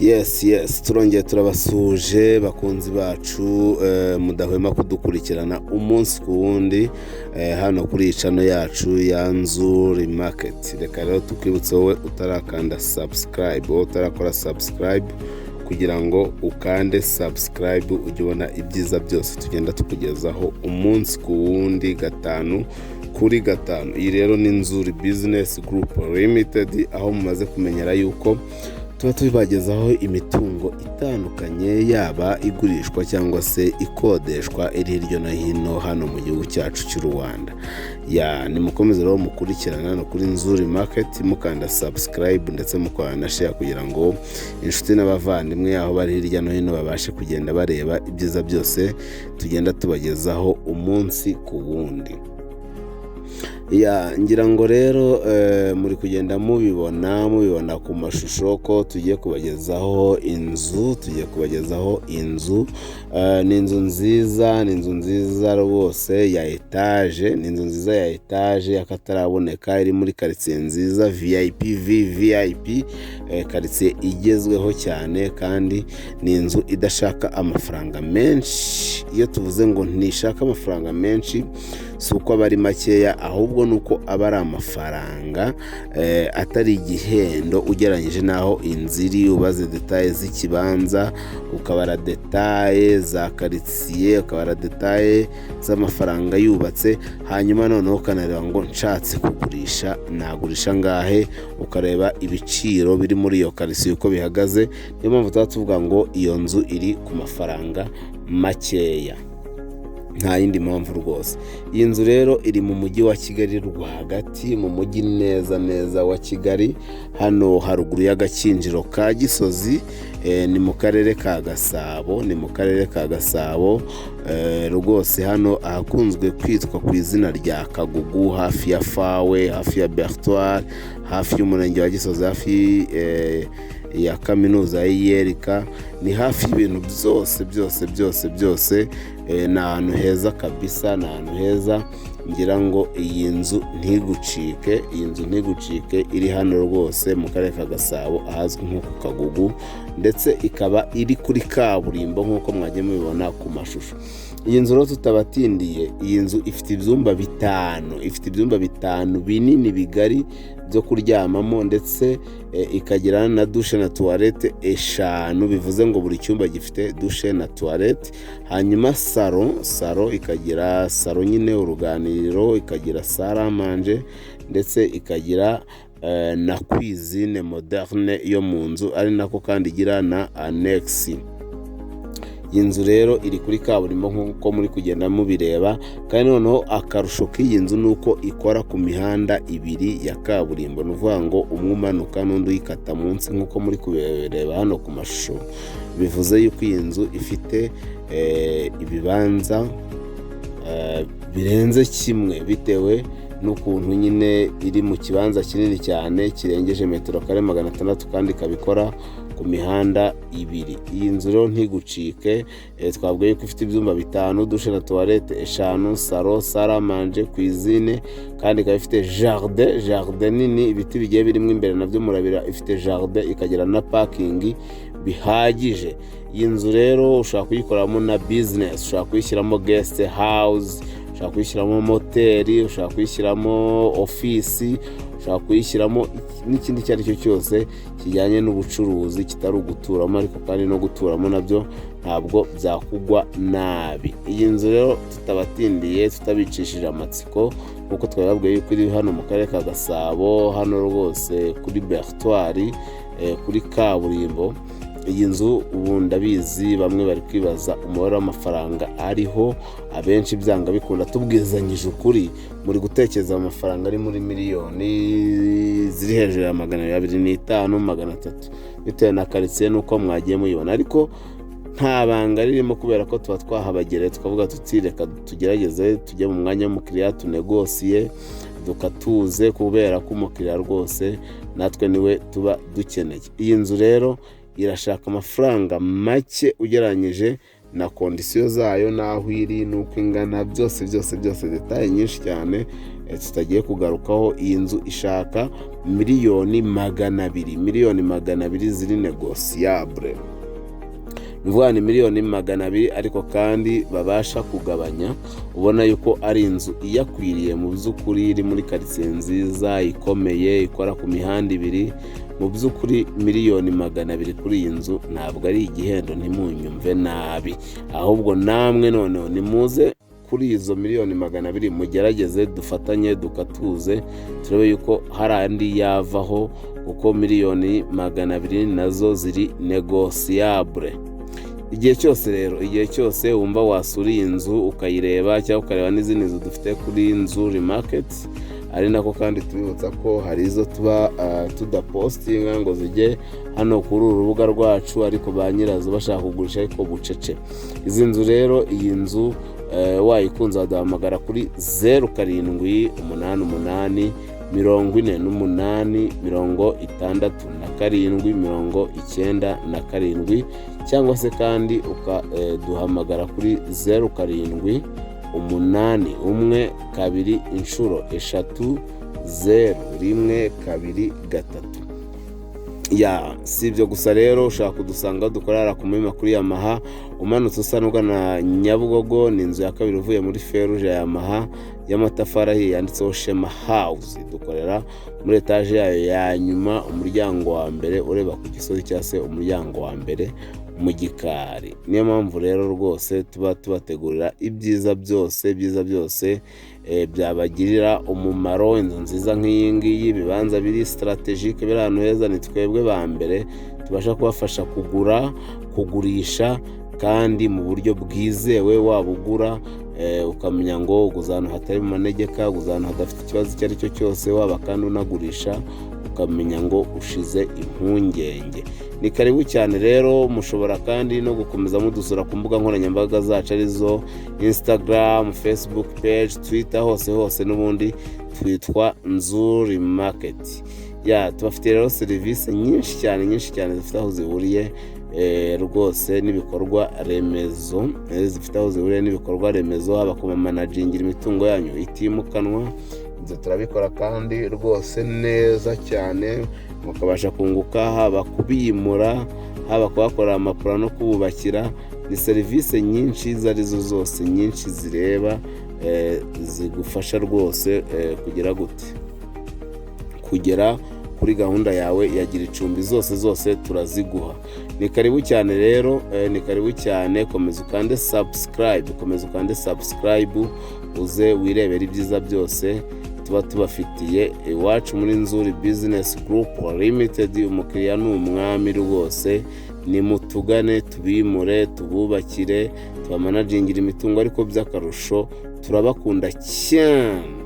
Yes turongeye turabasuje bakunzi bacu mudahwema kudukurikirana umunsi ku wundi hano kuri channel yacu ya NZU Market. Reka rero tukwibutse wowe utarakanda subscribe, utarakora subscribe kugira ngo ukande subscribe ujye ubona ibyiza byose tugenda tukugezaho umunsi ku wundi gatanu kuri gatanu. Iyi rero ni NZU Business Group Limited, aho mumaze kumenyera yuko tuba tubagezaho imitungo itandukanye, yaba igurishwa cyangwa se ikodeshwa iri hirya no hino hano mu gihugu cyacu cy'u Rwanda. Ni mukomeze rero mukurikirana no kuri NZU Market, mukanda subscribe ndetse mukora na share kugira ngo inshuti n'abavandimwe aho bari hirya no hino babashe kugenda bareba ibyiza byose tugenda tubagezaho umunsi ku wundi. Ngira ngo rero muri kugenda mubibona ku mashusho ko tugiye kubagezaho inzu, ni inzu nziza rwose ya etage, ni inzu nziza ya etage yakataraboneka iri muri quartier nziza VIP quartier igezweho cyane, kandi ni inzu idashaka amafaranga menshi. Iyo tuvuze ngo ntishaka amafaranga menshi si uko abari makeya, ahubwo nuko aba ari amafaranga atari igihendo ugereranyije naho inziri. Ubaze details z'ikibanza, ukabara details za quartier, ukabara details z'amafaranga yubatse, hanyuma noneho ukanareba ngo nshatse kugurisha nagurisha ngahe, ukareba ibiciro biri muri iyo quartier uko bihagaze. Niyo mpamvu tuvuga ngo iyo nzu iri ku mafaranga makeya, nta yindi mpamvu rwose. Iyi nzu rero iri mu mujyi wa Kigali rwagati, mu mujyi neza wa Kigali, hano haruguru y'agakinjiro ka Gisozi. Ni mu karere ka Gasabo, rwose hano ahakunzwe kwitwa ku izina rya Kagugu, hafi ya Fawe, hafi ya Bertoire, hafi y'umurenge wa Gisozi, hafi ya kaminuza y'Iyerika. Ni hafi y'ibintu byose. Ni ahantu heza kabisa, ni ahantu heza. Ngira ngo iyi nzu ntigucike, iri hano rwose mu karere ka Gasabo, ahazwi nko ku Kagugu, ndetse ikaba iri kuri kaburimbo nk'uko mwagiye mubibona ku mashusho. Iyi nzu rero tutabatindiye, iyi nzu ifite ibyumba bitanu binini bigari byo kuryamamo, ndetse ikagira na douche na toilette 5, bivuze ngo buri cyumba gifite douche na toilette. Hanyuma salo ikagira salo nyine uruganiriro, ikagira salle à manger, ndetse ikagira na cuisine moderne yo mu nzu, ari nako kandi igira na annex. Iyi nzu rero iri kuri kaburimbo nk'uko muri kugenda mubireba, kandi noneho akarusho k'iyi nzu nuko ikora ku mihanda ibiri ya kaburimbo, nuvuga ngo umwe umanuka n'undi uyikata munsi nk'uko muri kubireba hano ku mashusho. Bivuze yuko iyi nzu ifite ibibanza birenze kimwe, bitewe n'ukuntu nyine iri mu kibanza kinini cyane kirengeje metero kare 600, kandi ikabikora ku mihanda ibiri. Iyi nzu rero ntigucike, twabwiye ko ifite ibyumba 5, douche na toilette 5, salo, salle à manger, cuisine, kandi ikaba ifite jardin nini, ibiti bigiye birimo imbere nabyo murabira. Ifite jardin, ikagira na parking bihagije. Iyi nzu rero ushaka kuyikoramo na business, ushaka kuyishyiramo guest house, ushaka kuyishyiramo moteri, ushaka kuyishyiramo office, ushaka kuyishyiramo n'ikindi icyo ari cyo cyose kijyanye n'ubucuruzi, kitari uguturamo, ariko kandi no guturamo nabyo ntabwo byakugwa nabi. Iyi nzu rero tutabatindiye, tutabicishije amatsiko, kuko twababwiye yuko iri hano mu karere ka Gasabo, hano rwose kuri Bertoire, kuri kaburimbo. Iyi nzu ubu ndabizi bamwe bari kwibaza umubare w'amafaranga ariho, abenshi byanga bikunda tubwizanyije ukuri, muri gutekereza amafaranga ari muri miliyoni ziri hejuru ya 250, 300, bitewe na quartier nuko mwagiye muyibona. Ariko nta banga ririmo, kubera ko tuba twahabagereye tukavuga tuti reka tugerageze tujye mu mwanya w'umukiriya tunegosiye dukatuze, kubera ko umukiriya rwose natwe niwe tuba dukeneye. Iyi nzu rero irashaka amafaranga make ugereranyije na kondisiyo zayo, naho iri nuko ingana, byose detail nyinshi cyane tutagiye kugarukaho. Iyi nzu ishaka miliyoni 200 ziri negosiyabure, bivuga ni miliyoni 200 ariko kandi babasha kugabanya. Ubona yuko ari inzu iyakwiriye mu by'ukuri, iri muri karitsiye nziza ikomeye ikora ku mihanda ibiri. Mu by'ukuri miliyoni 200 kuri iyi nzu ntabwo ari igihendo, ntimunyumve nabi, ahubwo namwe noneho nimuze kuri izo miliyoni 200 mugerageze dufatanye dukatuze turebe yuko hari andi yavaho, kuko miliyoni 200 nazo ziri negosiyabure. Igihe cyose wumva wasura iyi nzu ukayireba cyangwa ukareba n'izindi nzu dufite kuri NZIZA market, ari nako kandi tubibutsa ko hari izo tuba tudapostinga ngo zijye hano kuri uru rubuga rwacu, ariko ba nyirazo bashaka kugurisha ariko bucece. Izi nzu rero, iyi nzu wayikunze waduhamagara kuri 0788 48 67 cyangwa se kandi ukaduhamagara kuri 0781 12 inshuro 3 0123. Si ibyo gusa rero, ushaka kudusanga dukorera ku Muhima kuri Yamaha, umanutse usa n'ugana Nyabugogo, ni inzu ya kabiri uvuye muri feruje ya Yamaha y'amatafari ahiye yanditseho Shema House. Dukorera muri etaje yayo ya nyuma, umuryango wa mbere ureba ku Gisozi cyangwa se umuryango wa mbere mu gikari. Niyo mpamvu rero rwose tuba tubategurira ibyiza byose byabagirira umumaro. Inzu nziza nk'iyi ngiyi, ibibanza biri strategique biri ahantu heza, ni twebwe ba mbere tubasha kubafasha kugura, kugurisha kandi mu buryo bwizewe. Waba ugura ukamenya ngo uguza ahantu hatari mu manegeka, uguza ahantu hadafite ikibazo icyo ari cyo cyose, waba kandi unagurisha ukamenya ngo ushize impungenge. Ni karibu cyane rero. Mushobora kandi no gukomeza mudusura ku mbuga nkoranyambaga zacu arizo Instagram, Facebook page, Twitter, hose n'ubundi twitwa NZIZA market. Tubafite rero serivisi nyinshi cyane zifite aho zihuriye rwose n'ibikorwa remezo, haba ku managingira imitungo yanyu itimukanwa. Ibyo turabikora kandi rwose neza cyane, mukabasha kunguka, haba kubimura, haba kubakorera amapura no kububakira. Ni serivisi nyinshi izo arizo zose, nyinshi zireba zigufasha rwose kugera kuri gahunda yawe ya gira icumbi. Zose turaziguha. Ni karibu cyane rero, ni karibu cyane. Komeza ukande subscribe, uze wirebera ibyiza byose tuba tubafitiye iwacu muri NZIZA Business Group Limited. Umukiriya ni umwami rwose, nimutugane tubimure, tububakire, tubamanagingira imitungo, ariko by'akarusho turabakunda cyane.